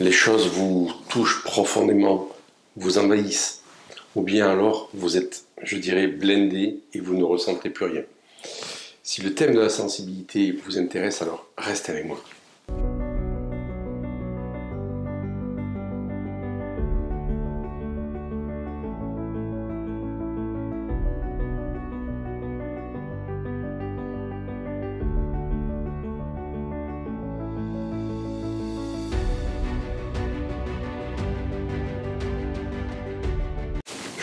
les choses vous touchent profondément, vous envahissent, ou bien alors vous êtes, je dirais, blindé et vous ne ressentez plus rien. Si le thème de la sensibilité vous intéresse, alors restez avec moi.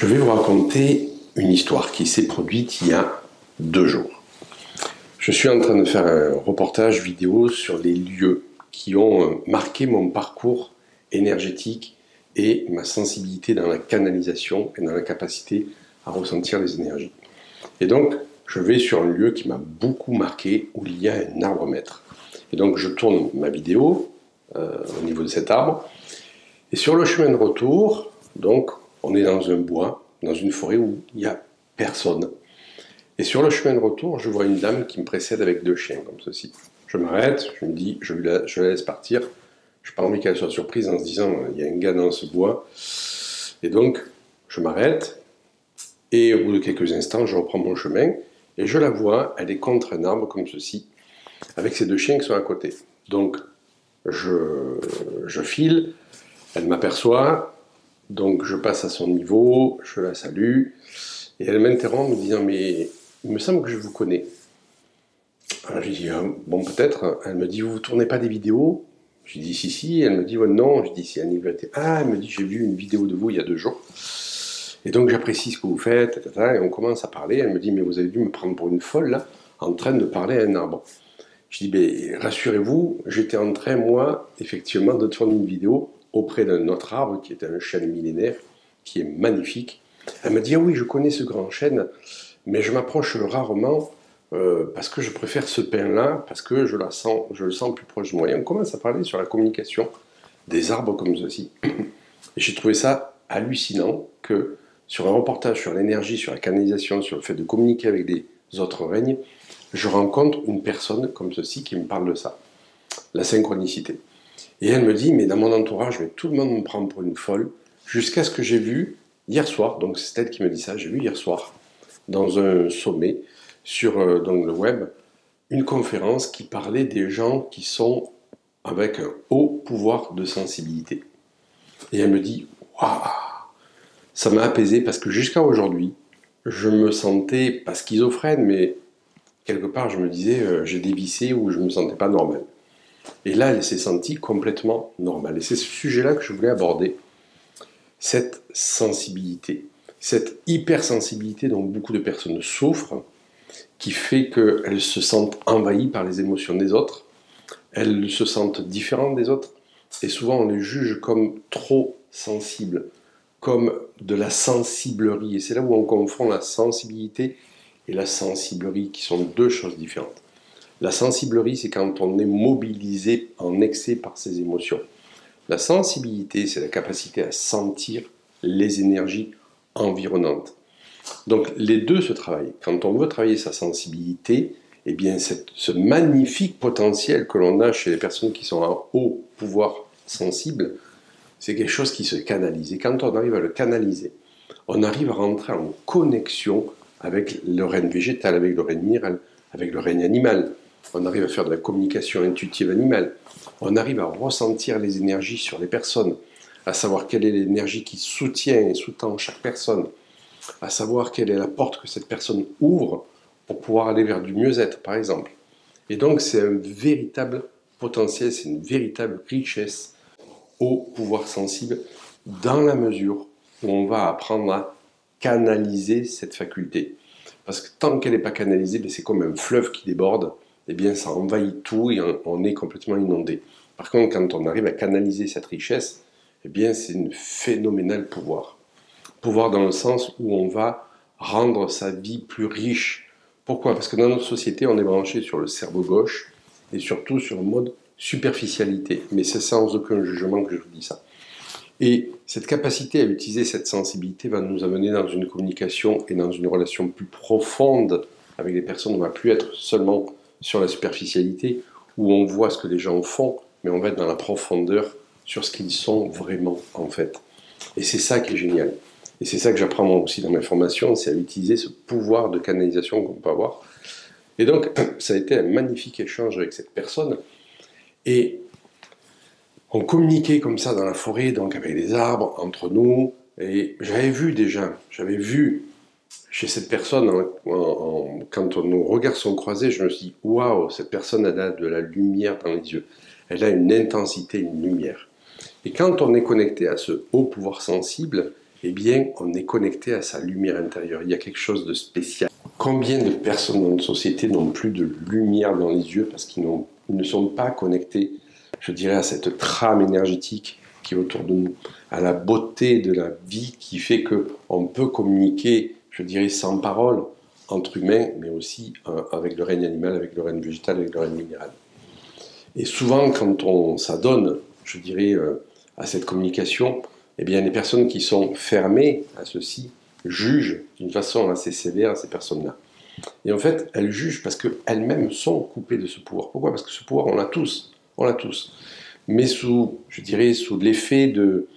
Je vais vous raconter une histoire qui s'est produite il y a 2 jours. Je suis en train de faire un reportage vidéo sur les lieux qui ont marqué mon parcours énergétique et ma sensibilité dans la canalisation et dans la capacité à ressentir les énergies. Et donc, je vais sur un lieu qui m'a beaucoup marqué, où il y a un arbre maître. Et donc, je tourne ma vidéo au niveau de cet arbre. Et sur le chemin de retour, donc, on est dans un bois, dans une forêt où il n'y a personne. Et sur le chemin de retour, je vois une dame qui me précède avec 2 chiens, comme ceci. Je m'arrête, je me dis, je la laisse partir. Je n'ai pas envie qu'elle soit surprise en se disant, il y a un gars dans ce bois. Et donc, je m'arrête, et au bout de quelques instants, je reprends mon chemin, et je la vois, elle est contre un arbre comme ceci, avec ses 2 chiens qui sont à côté. Donc, je file, elle m'aperçoit. Donc je passe à son niveau, je la salue, et elle m'interrompt me disant « mais il me semble que je vous connais ». Alors je dis « bon peut-être ». Elle me dit « vous ne tournez pas des vidéos ?» Je dis « si ». Elle me dit ouais, « non ». Je dis « si Annie veut être... » Ah, elle me dit « j'ai vu une vidéo de vous il y a 2 jours. Et donc j'apprécie ce que vous faites, etc. » Et on commence à parler. Elle me dit « mais vous avez dû me prendre pour une folle là, en train de parler à un arbre ». Je dis « rassurez-vous, j'étais en train, moi, effectivement, de tourner une vidéo auprès d'un autre arbre, qui est un chêne millénaire, qui est magnifique. » Elle me dit « ah oui, je connais ce grand chêne, mais je m'approche rarement parce que je préfère ce pin-là, parce que je le sens plus proche de moi. » Et on commence à parler sur la communication des arbres comme ceci. Et j'ai trouvé ça hallucinant que sur un reportage sur l'énergie, sur la canalisation, sur le fait de communiquer avec des autres règnes, je rencontre une personne comme ceci qui me parle de ça, la synchronicité. Et elle me dit, mais dans mon entourage, mais tout le monde me prend pour une folle, jusqu'à ce que j'ai vu hier soir, donc c'est elle qui me dit ça, j'ai vu hier soir, dans un sommet, sur donc le web, une conférence qui parlait des gens qui sont avec un haut pouvoir de sensibilité. Et elle me dit, waouh, ça m'a apaisé parce que jusqu'à aujourd'hui, je me sentais, pas schizophrène, mais quelque part je me disais, j'ai dévissé ou je me sentais pas normal. Et là, elle s'est sentie complètement normale. Et c'est ce sujet-là que je voulais aborder, cette sensibilité, cette hypersensibilité dont beaucoup de personnes souffrent, qui fait qu'elles se sentent envahies par les émotions des autres, elles se sentent différentes des autres, et souvent on les juge comme trop sensibles, comme de la sensiblerie. Et c'est là où on confond la sensibilité et la sensiblerie, qui sont 2 choses différentes. La sensiblerie, c'est quand on est mobilisé en excès par ses émotions. La sensibilité, c'est la capacité à sentir les énergies environnantes. Donc les 2 se travaillent. Quand on veut travailler sa sensibilité, eh bien ce magnifique potentiel que l'on a chez les personnes qui sont à haut pouvoir sensible, c'est quelque chose qui se canalise. Et quand on arrive à le canaliser, on arrive à rentrer en connexion avec le règne végétal, avec le règne minéral, avec le règne animal. On arrive à faire de la communication intuitive animale. On arrive à ressentir les énergies sur les personnes, à savoir quelle est l'énergie qui soutient et sous-tend chaque personne, à savoir quelle est la porte que cette personne ouvre pour pouvoir aller vers du mieux-être, par exemple. Et donc, c'est un véritable potentiel, c'est une véritable richesse au pouvoir sensible, dans la mesure où on va apprendre à canaliser cette faculté. Parce que tant qu'elle n'est pas canalisée, c'est comme un fleuve qui déborde, eh bien ça envahit tout et on est complètement inondé. Par contre, quand on arrive à canaliser cette richesse, eh bien c'est un phénoménal pouvoir. Pouvoir dans le sens où on va rendre sa vie plus riche. Pourquoi? Parce que dans notre société, on est branché sur le cerveau gauche et surtout sur le mode superficialité. Mais c'est sans aucun jugement que je vous dis ça. Et cette capacité à utiliser cette sensibilité va nous amener dans une communication et dans une relation plus profonde avec les personnes. On ne va plus être seulement sur la superficialité, où on voit ce que les gens font, mais on va être dans la profondeur sur ce qu'ils sont vraiment en fait. Et c'est ça qui est génial. Et c'est ça que j'apprends moi aussi dans mes formations, c'est à utiliser ce pouvoir de canalisation qu'on peut avoir. Et donc, ça a été un magnifique échange avec cette personne. Et on communiquait comme ça dans la forêt, donc avec les arbres, entre nous. Et j'avais vu chez cette personne, quand nos regards sont croisés, je me suis dit, waouh, cette personne, elle a de la lumière dans les yeux. Elle a une intensité, une lumière. Et quand on est connecté à ce haut pouvoir sensible, eh bien, on est connecté à sa lumière intérieure. Il y a quelque chose de spécial. Combien de personnes dans notre société n'ont plus de lumière dans les yeux parce qu'ils ne sont pas connectés, je dirais, à cette trame énergétique qui est autour de nous, à la beauté de la vie qui fait qu'on peut communiquer, je dirais, sans parole, entre humains, mais aussi avec le règne animal, avec le règne végétal, avec le règne minéral. Et souvent, quand on s'adonne, je dirais, à cette communication, eh bien, les personnes qui sont fermées à ceci jugent d'une façon assez sévère ces personnes-là. Et en fait, elles jugent parce qu'elles-mêmes sont coupées de ce pouvoir. Pourquoi? Parce que ce pouvoir, on l'a tous. On l'a tous. Mais sous, je dirais, sous l'effet de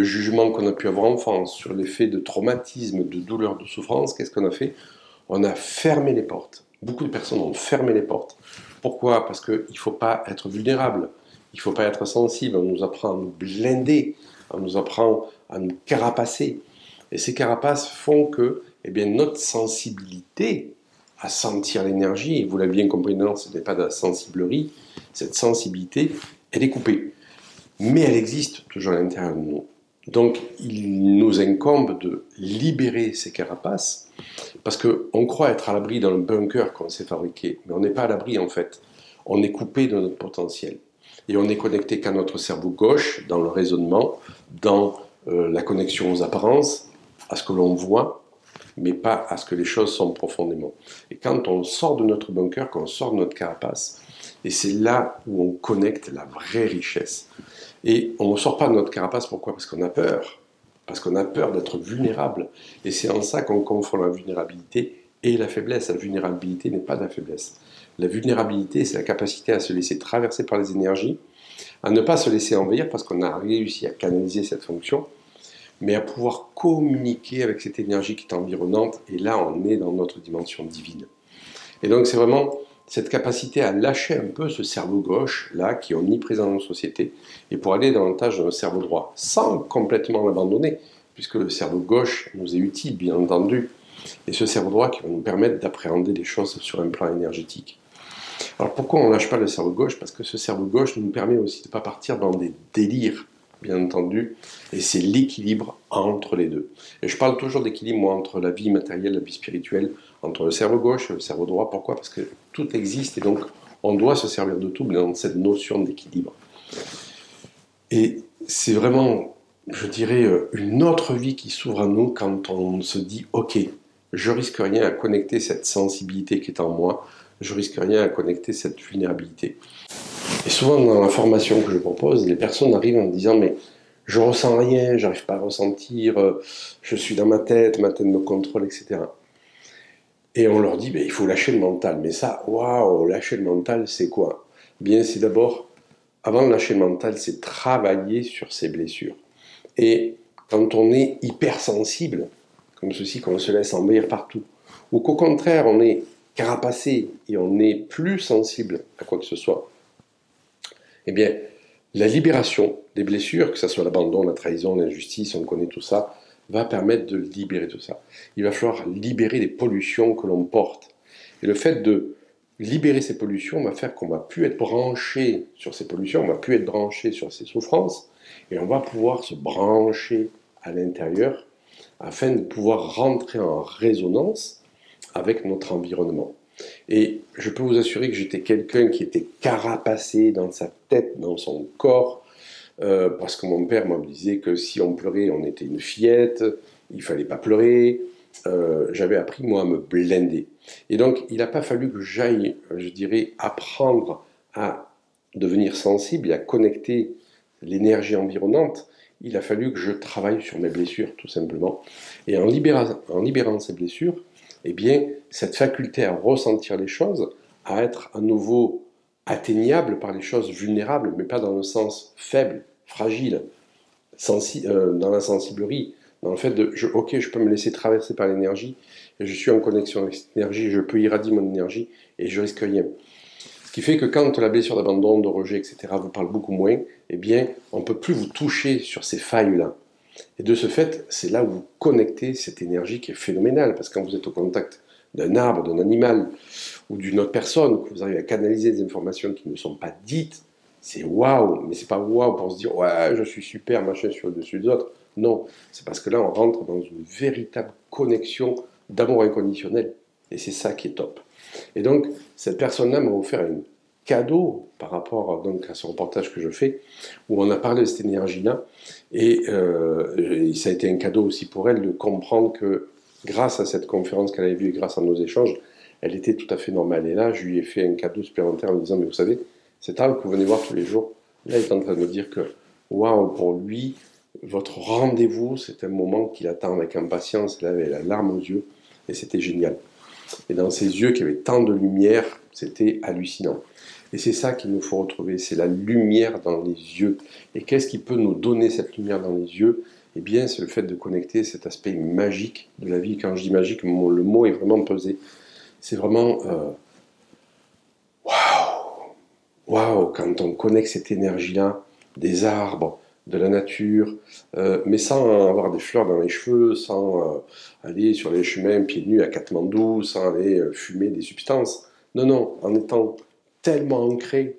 jugement qu'on a pu avoir en enfance, sur l'effet de traumatisme, de douleur, de souffrance, qu'est-ce qu'on a fait? On a fermé les portes. Beaucoup de personnes ont fermé les portes. Pourquoi? Parce qu'il ne faut pas être vulnérable. Il ne faut pas être sensible. On nous apprend à nous blinder. On nous apprend à nous carapacer. Et ces carapaces font que eh bien, notre sensibilité à sentir l'énergie, et vous l'avez bien compris, non, ce n'est pas de la sensiblerie, cette sensibilité, elle est coupée. Mais elle existe toujours à l'intérieur de nous. Donc, il nous incombe de libérer ces carapaces, parce qu'on croit être à l'abri dans le bunker qu'on s'est fabriqué, mais on n'est pas à l'abri en fait. On est coupé de notre potentiel. Et on est connecté qu'à notre cerveau gauche, dans le raisonnement, dans la connexion aux apparences, à ce que l'on voit, mais pas à ce que les choses sont profondément. Et quand on sort de notre bunker, quand on sort de notre carapace, et c'est là où on connecte la vraie richesse. Et on ne sort pas de notre carapace, pourquoi? Parce qu'on a peur. Parce qu'on a peur d'être vulnérable. Et c'est en ça qu'on confond la vulnérabilité et la faiblesse. La vulnérabilité n'est pas de la faiblesse. La vulnérabilité, c'est la capacité à se laisser traverser par les énergies, à ne pas se laisser envahir parce qu'on a réussi à canaliser cette fonction, mais à pouvoir communiquer avec cette énergie qui est environnante. Et là, on est dans notre dimension divine. Et donc, c'est vraiment cette capacité à lâcher un peu ce cerveau gauche, là, qui est omniprésent dans nos sociétés, et pour aller davantage dans le cerveau droit, sans complètement l'abandonner, puisque le cerveau gauche nous est utile, bien entendu, et ce cerveau droit qui va nous permettre d'appréhender les choses sur un plan énergétique. Alors pourquoi on ne lâche pas le cerveau gauche? Parce que ce cerveau gauche nous permet aussi de ne pas partir dans des délires, bien entendu, et c'est l'équilibre entre les deux. Et je parle toujours d'équilibre, moi, entre la vie matérielle, la vie spirituelle, entre le cerveau gauche et le cerveau droit. Pourquoi? Parce que tout existe et donc on doit se servir de tout dans cette notion d'équilibre. Et c'est vraiment, je dirais, une autre vie qui s'ouvre à nous quand on se dit « Ok, je risque rien à connecter cette sensibilité qui est en moi, je risque rien à connecter cette vulnérabilité. » Et souvent dans la formation que je propose, les personnes arrivent en me disant « Mais je ressens rien, j'arrive pas à ressentir, je suis dans ma tête me contrôle, etc. » Et on leur dit, il faut lâcher le mental. Mais ça, waouh, lâcher le mental, c'est quoi? Bien, c'est d'abord, avant de lâcher le mental, c'est travailler sur ses blessures. Et quand on est hypersensible, comme ceci, qu'on se laisse envahir partout, ou qu'au contraire, on est carapacé et on est plus sensible à quoi que ce soit, eh bien, la libération des blessures, que ce soit l'abandon, la trahison, l'injustice, on connaît tout ça, va permettre de libérer tout ça. Il va falloir libérer les pollutions que l'on porte. Et le fait de libérer ces pollutions va faire qu'on ne va plus être branché sur ces pollutions, on ne va plus être branché sur ces souffrances, et on va pouvoir se brancher à l'intérieur afin de pouvoir rentrer en résonance avec notre environnement. Et je peux vous assurer que j'étais quelqu'un qui était carapacé dans sa tête, dans son corps, parce que mon père me disait que si on pleurait, on était une fillette, il ne fallait pas pleurer. J'avais appris, moi, à me blinder. Et donc, il n'a pas fallu que j'aille, je dirais, apprendre à devenir sensible et à connecter l'énergie environnante. Il a fallu que je travaille sur mes blessures, tout simplement. Et en libérant ces blessures, eh bien, cette faculté à ressentir les choses, à être à nouveau atteignable par les choses vulnérables, mais pas dans le sens faible, fragile, dans la sensiblerie, dans le fait de, ok, je peux me laisser traverser par l'énergie, et je suis en connexion avec cette énergie, je peux irradier mon énergie, et je risque rien. Ce qui fait que quand la blessure d'abandon, de rejet, etc. vous parle beaucoup moins, eh bien, on ne peut plus vous toucher sur ces failles-là. Et de ce fait, c'est là où vous connectez cette énergie qui est phénoménale, parce que quand vous êtes au contact d'un arbre, d'un animal, ou d'une autre personne, que vous arrivez à canaliser des informations qui ne sont pas dites, c'est waouh, mais c'est pas waouh pour se dire ouais, je suis super, machin, je suis au-dessus des autres. Non, c'est parce que là, on rentre dans une véritable connexion d'amour inconditionnel. Et c'est ça qui est top. Et donc, cette personne-là m'a offert un cadeau par rapport donc, à ce reportage que je fais, où on a parlé de cette énergie-là. Et ça a été un cadeau aussi pour elle de comprendre que grâce à cette conférence qu'elle avait vue et grâce à nos échanges, elle était tout à fait normale. Et là, je lui ai fait un cadeau supplémentaire en lui disant, mais vous savez, cet arbre que vous venez voir tous les jours, là, il est en train de me dire que, waouh, pour lui, votre rendez-vous, c'est un moment qu'il attend avec impatience. Elle avait la larme aux yeux, et c'était génial. Et dans ses yeux qui avaient tant de lumière, c'était hallucinant. Et c'est ça qu'il nous faut retrouver, c'est la lumière dans les yeux. Et qu'est-ce qui peut nous donner cette lumière dans les yeux? Eh bien, c'est le fait de connecter cet aspect magique de la vie. Quand je dis magique, le mot est vraiment pesé. C'est vraiment waouh, waouh, quand on connecte cette énergie-là, des arbres, de la nature, mais sans avoir des fleurs dans les cheveux, sans aller sur les chemins pieds nus à Katmandou, sans aller fumer des substances. Non, non, en étant tellement ancré,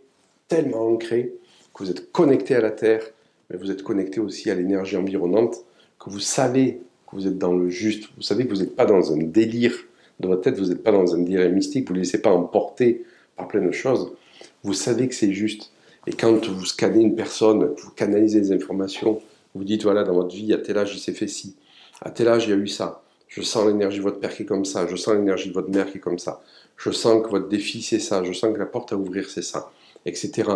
que vous êtes connecté à la terre, mais vous êtes connecté aussi à l'énergie environnante, que vous savez que vous êtes dans le juste, vous savez que vous n'êtes pas dans un délire de votre tête, vous n'êtes pas dans un délire mystique, vous ne laissez pas emporter par plein de choses, vous savez que c'est juste. Et quand vous scannez une personne, vous canalisez des informations, vous dites, voilà, dans votre vie, à tel âge, il s'est fait ci, à tel âge, il y a eu ça, je sens l'énergie de votre père qui est comme ça, je sens l'énergie de votre mère qui est comme ça, je sens que votre défi, c'est ça, je sens que la porte à ouvrir, c'est ça, etc.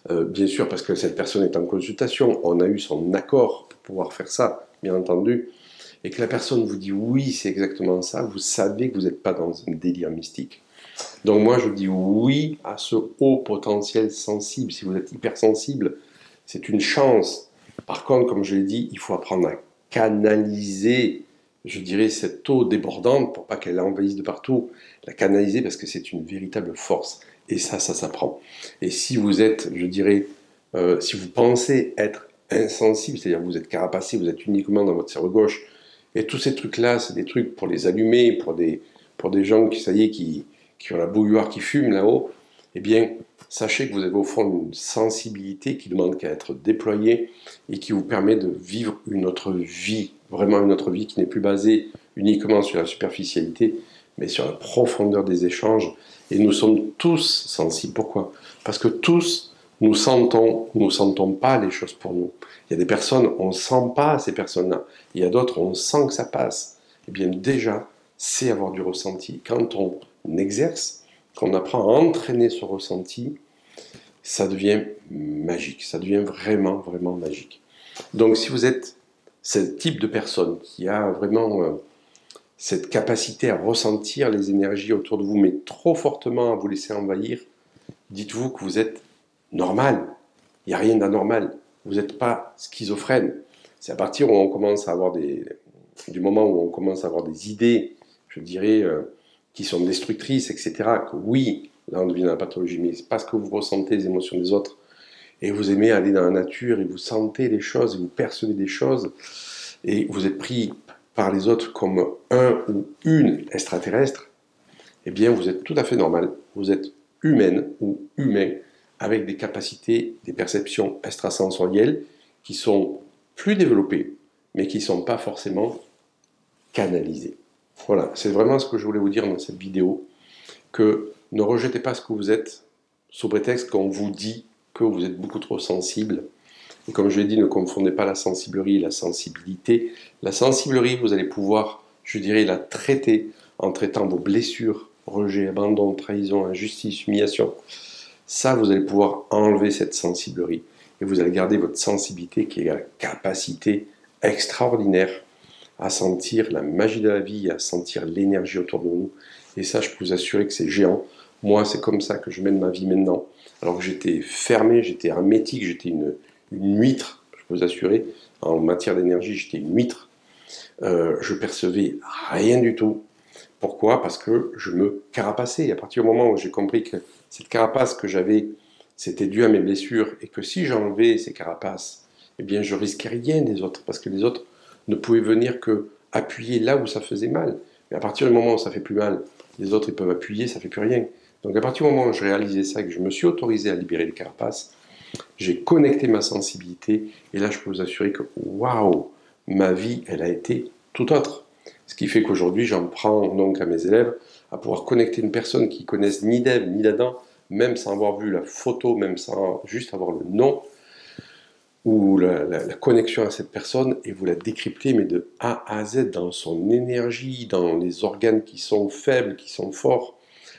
Bien sûr, parce que cette personne est en consultation, on a eu son accord pour pouvoir faire ça, bien entendu, et que la personne vous dit, oui, c'est exactement ça, vous savez que vous n'êtes pas dans un délire mystique. Donc moi je dis oui à ce haut potentiel sensible. Si vous êtes hypersensible, c'est une chance. Par contre, comme je l'ai dit, il faut apprendre à canaliser, je dirais, cette eau débordante pour pas qu'elle envahisse de partout. La canaliser parce que c'est une véritable force. Et ça s'apprend. Et si vous êtes, je dirais, si vous pensez être insensible, c'est-à-dire que vous êtes carapacé, vous êtes uniquement dans votre cerveau gauche, et tous ces trucs-là, c'est des trucs pour les allumer, pour des gens qui, ça y est, qui ont la bouilloire qui fume là-haut, eh bien, sachez que vous avez au fond une sensibilité qui demande qu'à être déployée et qui vous permet de vivre une autre vie, vraiment une autre vie qui n'est plus basée uniquement sur la superficialité, mais sur la profondeur des échanges. Et nous sommes tous sensibles. Pourquoi? Parce que tous, nous sentons pas les choses pour nous. Il y a des personnes, on ne sent pas ces personnes-là. Il y a d'autres, on sent que ça passe. Eh bien, déjà, c'est avoir du ressenti. Quand on exerce, qu'on apprend à entraîner ce ressenti, ça devient magique. Ça devient vraiment, vraiment magique. Donc, si vous êtes ce type de personne qui a vraiment cette capacité à ressentir les énergies autour de vous, mais trop fortement à vous laisser envahir, dites-vous que vous êtes normal. Il n'y a rien d'anormal. Vous n'êtes pas schizophrène. C'est à partir où on commence à avoir du moment où on commence à avoir des idées, je dirais, qui sont destructrices, etc., que oui, là on devient dans la pathologie, mais c'est parce que vous ressentez les émotions des autres, et vous aimez aller dans la nature, et vous sentez les choses, et vous percevez des choses, et vous êtes pris par les autres comme un ou une extraterrestre, eh bien vous êtes tout à fait normal, vous êtes humaine ou humain, avec des capacités, des perceptions extrasensorielles qui sont plus développées, mais qui ne sont pas forcément canalisées. Voilà, c'est vraiment ce que je voulais vous dire dans cette vidéo, que ne rejetez pas ce que vous êtes, sous prétexte qu'on vous dit que vous êtes beaucoup trop sensible. Et comme je l'ai dit, ne confondez pas la sensiblerie et la sensibilité. La sensiblerie, vous allez pouvoir, je dirais, la traiter en traitant vos blessures, rejet, abandon, trahison, injustice, humiliation. Ça, vous allez pouvoir enlever cette sensiblerie. Et vous allez garder votre sensibilité qui est la capacité extraordinaire à sentir la magie de la vie, à sentir l'énergie autour de nous. Et ça, je peux vous assurer que c'est géant. Moi, c'est comme ça que je mène ma vie maintenant. Alors que j'étais fermé, j'étais hermétique, j'étais une huître, je peux vous assurer, en matière d'énergie, j'étais une huître. Je percevais rien du tout. Pourquoi? Parce que je me carapaçais. À partir du moment où j'ai compris que cette carapace que j'avais, c'était dû à mes blessures, et que si j'enlevais ces carapaces, eh bien je risquais rien des autres, parce que les autres ne pouvaient venir que appuyer là où ça faisait mal. Mais à partir du moment où ça fait plus mal, les autres ils peuvent appuyer, ça fait plus rien. Donc à partir du moment où je réalisais ça, et que je me suis autorisé à libérer les carapaces, j'ai connecté ma sensibilité, et là je peux vous assurer que waouh, ma vie elle a été tout autre. Ce qui fait qu'aujourd'hui j'en prends donc à mes élèves à pouvoir connecter une personne qui connaissent ni d'Ève ni d'Adam, même sans avoir vu la photo, même sans juste avoir le nom ou la connexion à cette personne, et vous la décryptez mais de A à Z, dans son énergie, dans les organes qui sont faibles, qui sont forts,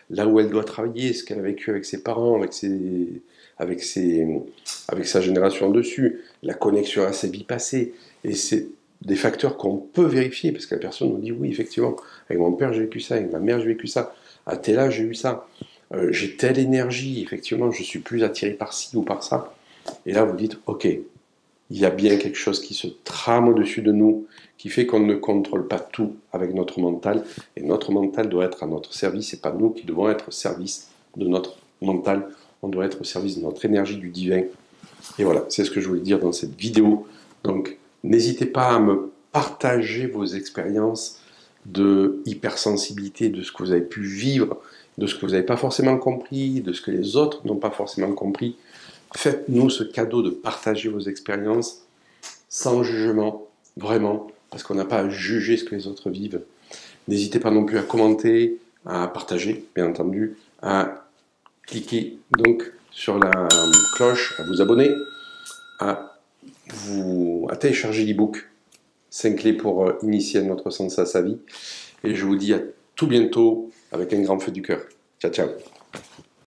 là où elle doit travailler, ce qu'elle a vécu avec ses parents, avec sa génération dessus, la connexion à ses vies passées. Et c'est des facteurs qu'on peut vérifier, parce que la personne nous dit oui, effectivement, avec mon père j'ai vécu ça, avec ma mère j'ai vécu ça, à tel âge j'ai eu ça, j'ai telle énergie, effectivement je suis plus attiré par ci ou par ça. Et là vous dites ok, il y a bien quelque chose qui se trame au-dessus de nous, qui fait qu'on ne contrôle pas tout avec notre mental, et notre mental doit être à notre service, et pas nous qui devons être au service de notre mental, on doit être au service de notre énergie du divin. Et voilà, c'est ce que je voulais dire dans cette vidéo. Donc, n'hésitez pas à me partager vos expériences de hypersensibilité, de ce que vous avez pu vivre, de ce que vous n'avez pas forcément compris, de ce que les autres n'ont pas forcément compris. Faites-nous ce cadeau de partager vos expériences sans jugement, vraiment, parce qu'on n'a pas à juger ce que les autres vivent. N'hésitez pas non plus à commenter, à partager, bien entendu, à cliquer donc sur la cloche, à vous abonner, à télécharger l'ebook 5 clés pour initier notre sens à sa vie. Et je vous dis à tout bientôt avec un grand feu du cœur. Ciao, ciao.